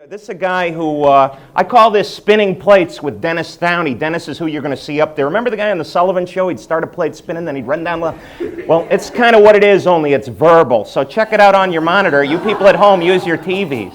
This is a guy who, I call this spinning plates with Dennis Downey. Dennis is who you're going to see up there. Remember the guy on the Sullivan Show? He'd start a plate spinning, then he'd run down the... Well, it's kind of what it is, only it's verbal. So check it out on your monitor. You people at home, use your TVs.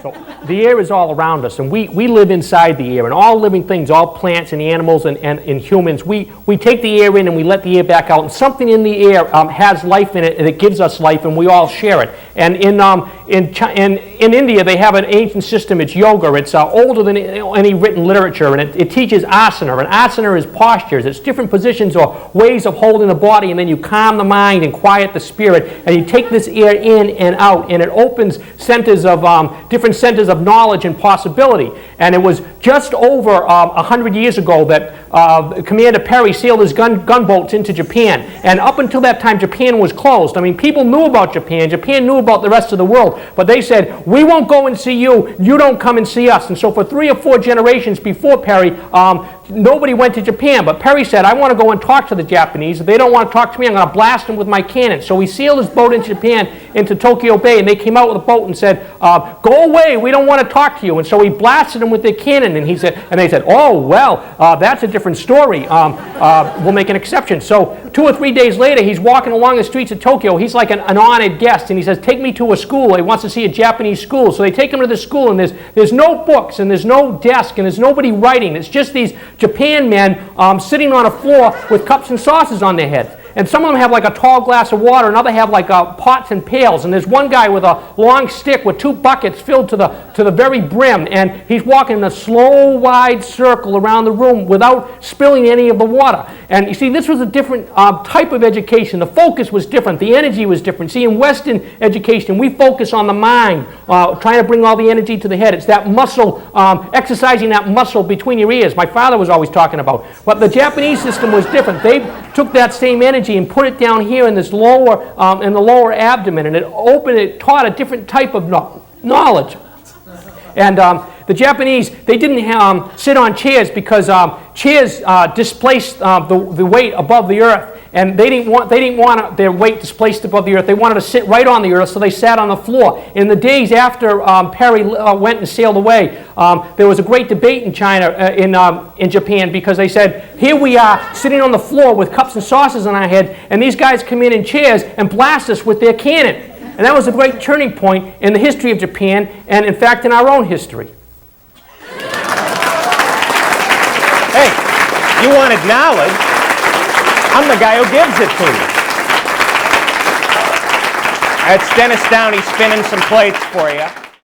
So the air is all around us, and we live inside the air, and all living things, all plants and animals and humans, we take the air in and we let the air back out, and something in the air has life in it, and it gives us life, and we all share it. And in India, they have an ancient system. It's yoga. It's older than any written literature, and it teaches asana. And asana is postures. It's different positions or ways of holding the body, and then you calm the mind and quiet the spirit, and you take this air in and out, and it opens centers of different centers of knowledge and possibility. And it was just over 100 years ago that Commander Perry sailed his gunboats into Japan. And up until that time, Japan was closed. I mean, people knew about Japan. Japan knew about the rest of the world. But they said, we won't go and see you. You don't come and see us. And so for 3 or 4 generations before Perry, nobody went to Japan. But Perry said, I want to go and talk to the Japanese. If they don't want to talk to me, I'm going to blast them with my cannon. So he sailed his boat into Japan, into Tokyo Bay, and they came out with a boat and said, go away, we don't want to talk to you. And so he blasted them with their cannon, and they said, oh, well, that's a different story. We'll make an exception. So 2 or 3 days later, he's walking along the streets of Tokyo. He's like an honored guest, and he says, take me to a school. He wants to see a Japanese school. So they take him to the school, and there's no books, and there's no desk, and there's nobody writing. It's just these Japan men sitting on a floor with cups and saucers on their heads. And some of them have like a tall glass of water, and others have like pots and pails. And there's one guy with a long stick with 2 buckets filled to the very brim, and he's walking in a slow, wide circle around the room without spilling any of the water. And you see, this was a different type of education. The focus was different. The energy was different. See, in Western education, we focus on the mind, trying to bring all the energy to the head. It's that muscle, exercising that muscle between your ears. My father was always talking about. But the Japanese system was different. They took that same energy and put it down here in this lower, in the lower abdomen, and it taught a different type of knowledge. And the Japanese, they didn't sit on chairs because chairs displaced the weight above the earth, and they didn't want their weight displaced above the earth. They wanted to sit right on the earth, so they sat on the floor. In the days after Perry went and sailed away, there was a great debate in China, in Japan, because they said, here we are sitting on the floor with cups and saucers on our head, and these guys come in chairs and blast us with their cannon. And that was a great turning point in the history of Japan, and in fact in our own history. Hey, you wanted knowledge. I'm the guy who gives it to you. That's Dennis Downey spinning some plates for you.